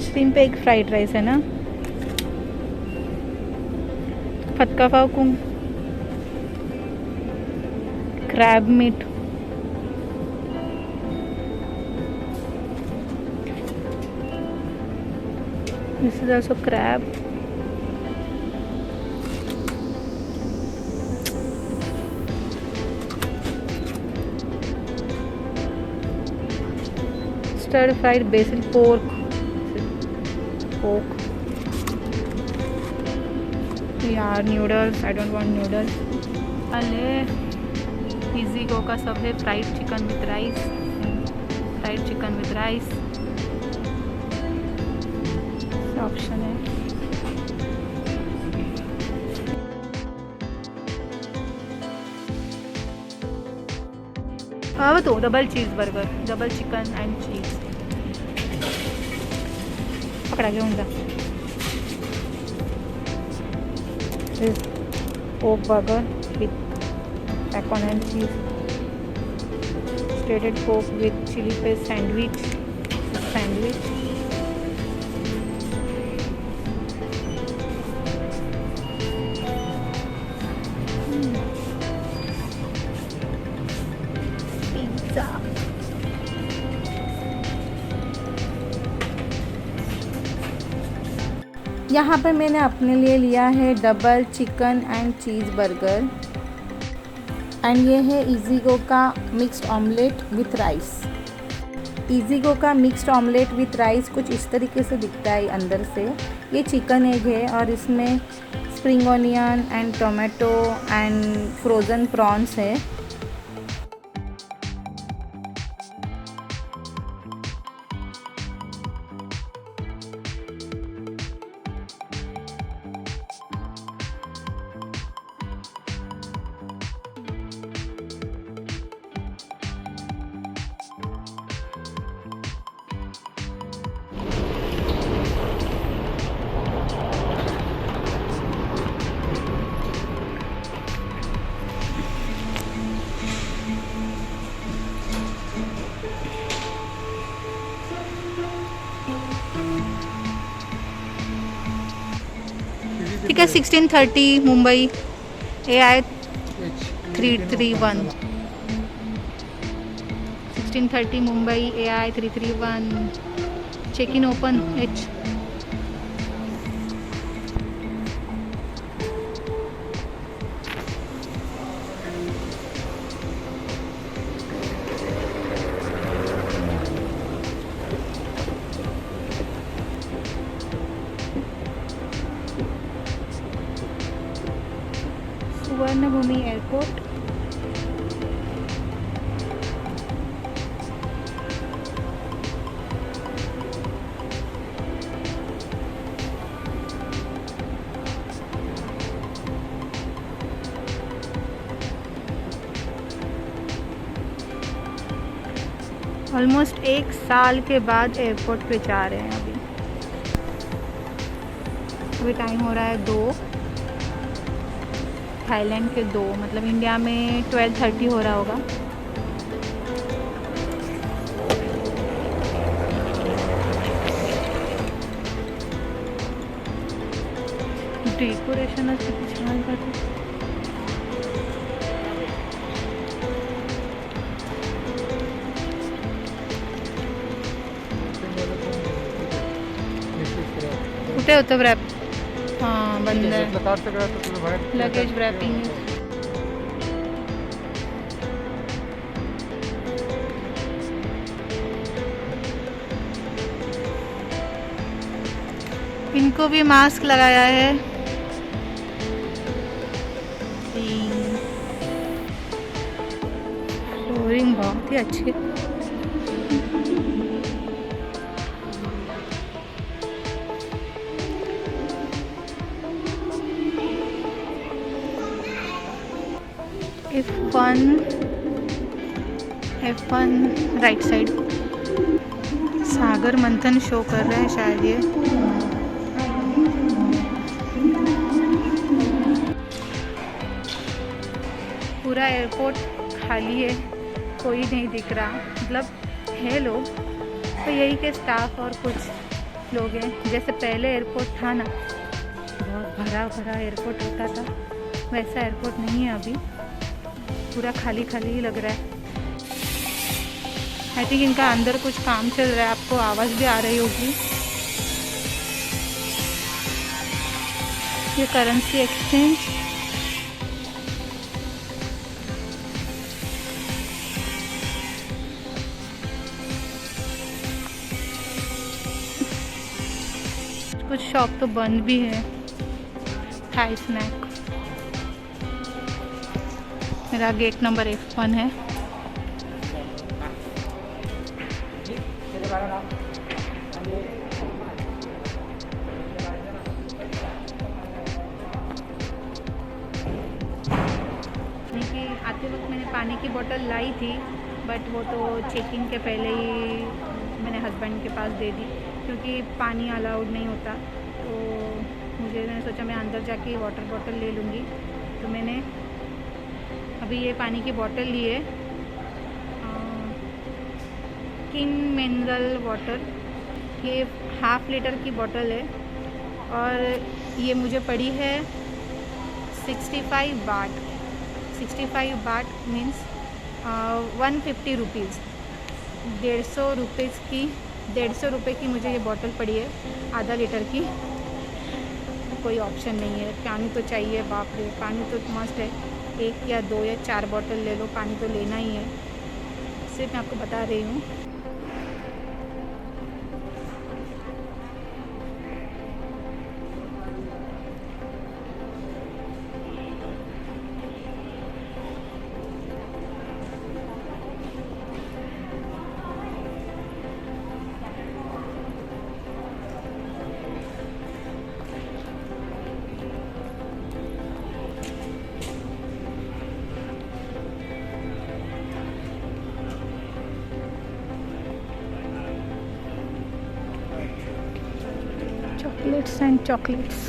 Shrimp egg fried rice है ना, फतका पाव कुंग, crab meat, this is also crab, stir fried basil pork, यार noodles, I don't want noodles. अरे इजी गो का सब है, fried chicken with rice, fried chicken with rice option है। अब तो double cheese burger, double chicken and cheese पकड़ा घेऊन जा। pork burger with bacon and cheese, shredded pork with chili paste sandwich, pizza, यहाँ पर मैंने अपने लिए लिया है double chicken and cheese burger, and ये है इजीगो का मिक्स्ड ऑमलेट विथ राइस। इजीगो का मिक्स्ड ऑमलेट विथ राइस कुछ इस तरीके से दिखता है अंदर से। ये चिकन एग है और इसमें spring onion and tomato and frozen prawns है। ठीक है, 1630 Mumbai AI 331, 1630 Mumbai AI 331, check in open H। Suvarnabhumi airport, almost 1 साल के बाद एयरपोर्ट पे जा रहे हैं। अभी टाइम हो रहा है 2, थाईलैंड के 2, मतलब इंडिया में 12:30 हो रहा होगा। डेकोरेशन अच्छी छान करते, कुठे होतं रॅप? हां, बंद आहे। Luggage wrapping. इनको भी मास्क लगाया है। फ्लोरिंग बहुत ही अच्छी है। F1 राइट साइड सागर मंथन शो कर रहे हैं शायद ये। पूरा एयरपोर्ट खाली है, कोई नहीं दिख रहा, मतलब है लोग तो यही के स्टाफ और कुछ लोग हैं। जैसे पहले एयरपोर्ट था ना, बहुत भरा भरा एयरपोर्ट होता था, वैसा एयरपोर्ट नहीं है अभी, पूरा खाली खाली ही लग रहा है। आई थिंक इनका अंदर कुछ काम चल रहा है, आपको आवाज़ भी आ रही होगी। ये करेंसी एक्सचेंज, कुछ शॉप तो बंद भी है। थाई स्नैक, मेरा गेट नंबर F1 है। आते वक्त मैंने पानी की बोतल लाई थी, बट वो तो चेकिंग के पहले ही मैंने हस्बैंड के पास दे दी, क्योंकि पानी अलाउड नहीं होता। तो मैंने सोचा मैं अंदर जाके वाटर बॉटल ले लूँगी। तो मैंने अभी ये पानी की बोतल ली है, किंग मिनरल वाटर, ये 1/2 लीटर की बोतल है और ये मुझे पड़ी है 65 बाट। 65 बाट मीन्स 150 रुपीज़, 150 रुपीज़ की, 150 रुपये की मुझे ये बोतल पड़ी है, आधा लीटर की। कोई ऑप्शन नहीं है, पानी तो चाहिए, बाप रे पानी तो मस्त है। 1 या 2 या 4 बोतल ले लो, पानी तो लेना ही है, सिर्फ मैं आपको बता रही हूँ। Chocolates and chocolates.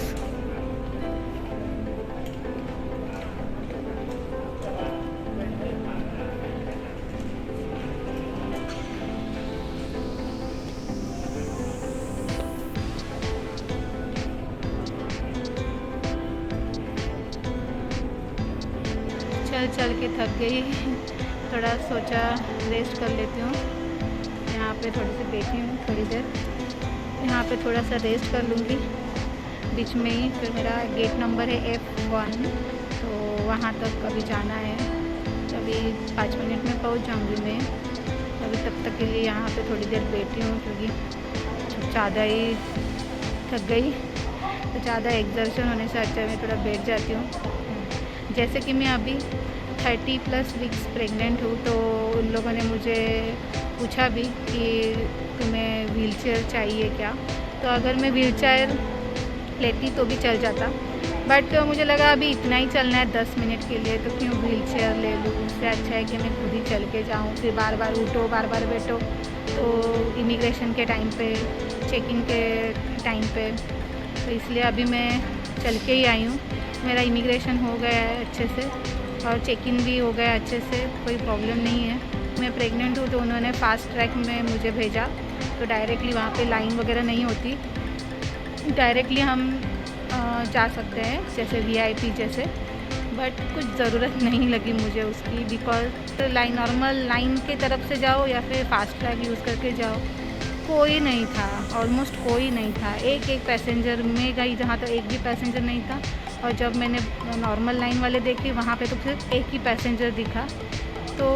चल के थक गई, थोड़ा सोचा रेस्ट कर लेती हूँ। यहाँ पे थोड़ी सी बैठी हूँ, थोड़ी देर यहाँ पे थोड़ा सा रेस्ट कर लूँगी बीच में ही। फिर मेरा गेट नंबर है F1, तो वहाँ तक अभी जाना है, अभी 5 मिनट में पहुँच जाऊँगी मैं। अभी तब तक के लिए यहाँ पे थोड़ी देर बैठी हूँ, क्योंकि ज़्यादा ही थक गई, तो ज़्यादा एक्सर्शन होने से अच्छा मैं थोड़ा बैठ जाती हूँ। जैसे कि मैं अभी 30+ वीक्स प्रेग्नेंट हूँ, तो उन लोगों ने मुझे पूछा भी कि तुम्हें व्हीलचेयर चाहिए क्या। तो अगर मैं व्हीलचेयर लेती तो भी चल जाता, बट मुझे लगा अभी इतना ही चलना है 10 मिनट के लिए, तो क्यों व्हीलचेयर ले लूँ। उससे अच्छा है कि मैं खुद ही चल के जाऊँ, फिर बार बार उठो, बार बार बैठो। तो इमिग्रेशन के टाइम पे, चेकिंग के टाइम पे, तो इसलिए अभी मैं चल के ही आई हूँ। मेरा इमिग्रेशन हो गया है अच्छे से और चेक इन भी हो गया अच्छे से, कोई प्रॉब्लम नहीं है। मैं प्रेग्नेंट हूँ, तो उन्होंने फ़ास्ट ट्रैक में मुझे भेजा, तो डायरेक्टली वहाँ पे लाइन वगैरह नहीं होती, डायरेक्टली हम जा सकते हैं, जैसे VIP जैसे। बट कुछ ज़रूरत नहीं लगी मुझे उसकी, बिकॉज लाइन, नॉर्मल लाइन के तरफ से जाओ या फिर फास्ट ट्रैक यूज़ करके जाओ, कोई नहीं था, ऑलमोस्ट कोई नहीं था। एक पैसेंजर में गई जहाँ तो एक भी पैसेंजर नहीं था, और जब मैंने नॉर्मल लाइन वाले देखे वहाँ पे तो सिर्फ एक ही पैसेंजर दिखा। तो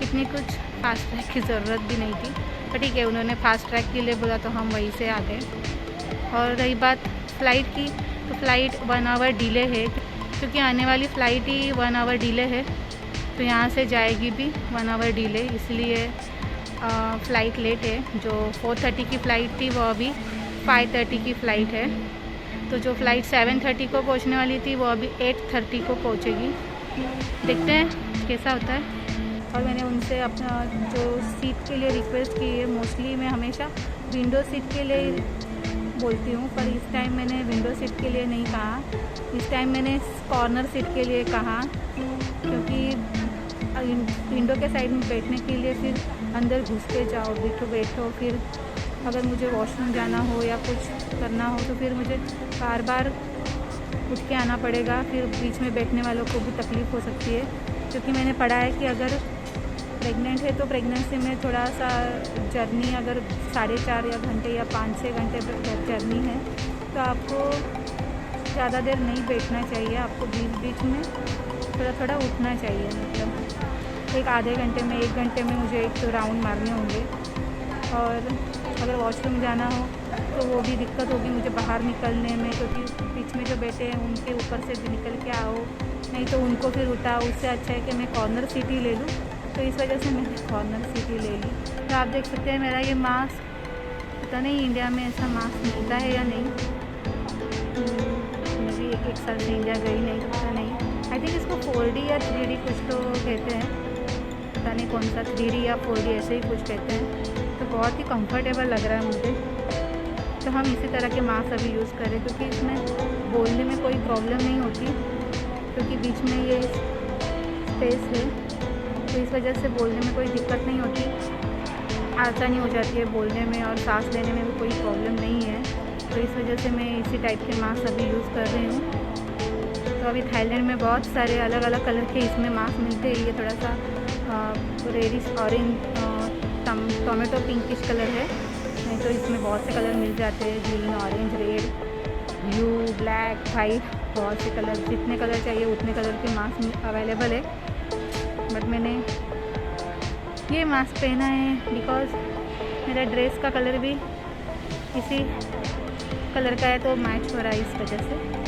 इतनी कुछ फास्ट ट्रैक की ज़रूरत भी नहीं थी, पर ठीक है, उन्होंने फास्ट ट्रैक के लिए बोला तो हम वहीं से आ गए। और रही बात फ़्लाइट की, तो फ़्लाइट 1 आवर डिले है, क्योंकि आने वाली फ़्लाइट ही 1 आवर डिले है, तो यहाँ से जाएगी भी 1 आवर डिले, इसलिए फ़्लाइट लेट है। जो 4:30 की फ़्लाइट थी वो अभी 5:30 की फ़्लाइट है। तो जो फ़्लाइट 7:30 को पहुँचने वाली थी वो अभी 8:30 को पहुँचेगी। देखते हैं कैसा होता है। और मैंने उनसे अपना जो सीट के लिए रिक्वेस्ट की है, मोस्टली मैं हमेशा विंडो सीट के लिए बोलती हूँ, पर इस टाइम मैंने विंडो सीट के लिए नहीं कहा, इस टाइम मैंने कॉर्नर सीट के लिए कहा, क्योंकि विंडो के साइड में बैठने के लिए फिर अंदर घुस के जाओ, बैठो, फिर अगर मुझे वॉशरूम जाना हो या कुछ करना हो तो फिर मुझे बार बार उठ के आना पड़ेगा, फिर बीच में बैठने वालों को भी तकलीफ़ हो सकती है। क्योंकि मैंने पढ़ा है कि अगर प्रेग्नेंट है तो प्रेगनेंसी में थोड़ा सा जर्नी, अगर 4.5 या घंटे या 5-6 घंटे जर्नी है तो आपको ज़्यादा देर नहीं बैठना चाहिए, आपको बीच बीच में थोड़ा थोड़ा उठना चाहिए। मतलब एक आधे घंटे में 1 घंटे में मुझे एक राउंड मारने होंगे। और अगर वॉशरूम जाना हो तो वो भी दिक्कत होगी मुझे बाहर निकलने में, क्योंकि बीच में जो बैठे हैं उनके ऊपर से भी निकल के आओ, नहीं तो उनको फिर उठाओ। उससे अच्छा है कि मैं कॉर्नर सीट ही ले लूँ, तो इस वजह से मैंने कॉर्नर सीट ही ले ली। तो आप देख सकते हैं मेरा ये मास्क, पता नहीं इंडिया में ऐसा मास्क मिलता है या नहीं, मैं भी एक साल से इंडिया गई नहीं, पता नहीं। आई थिंक इसको 4D या 3D कुछ तो कहते हैं, पता नहीं कौन सा 3D या 4D ऐसे ही कुछ कहते हैं। तो बहुत ही कंफर्टेबल लग रहा है मुझे। तो हम इसी तरह के मास्क अभी यूज़ करें, क्योंकि इसमें बोलने में कोई प्रॉब्लम नहीं होती, क्योंकि बीच में ये स्पेस है, तो इस वजह से बोलने में कोई दिक्कत नहीं होती, आसानी हो जाती है बोलने में, और सांस लेने में भी कोई प्रॉब्लम नहीं है। तो इस वजह से मैं इसी टाइप के मास्क अभी यूज़ कर रही हूँ। तो अभी थाईलैंड में बहुत सारे अलग अलग कलर के इसमें मास्क मिलते हैं। ये थोड़ा सा reddish orange tomato pinkish colour है, नहीं तो इसमें बहुत से कलर मिल जाते हैं, green, orange, red, blue, black, white, बहुत से कलर, जितने कलर चाहिए उतने कलर के मास्क अवेलेबल है। बट मैंने ये मास्क पहना है बिकॉज़ मेरा ड्रेस का कलर भी इसी कलर का है, तो मैच हो रहा है इस वजह से।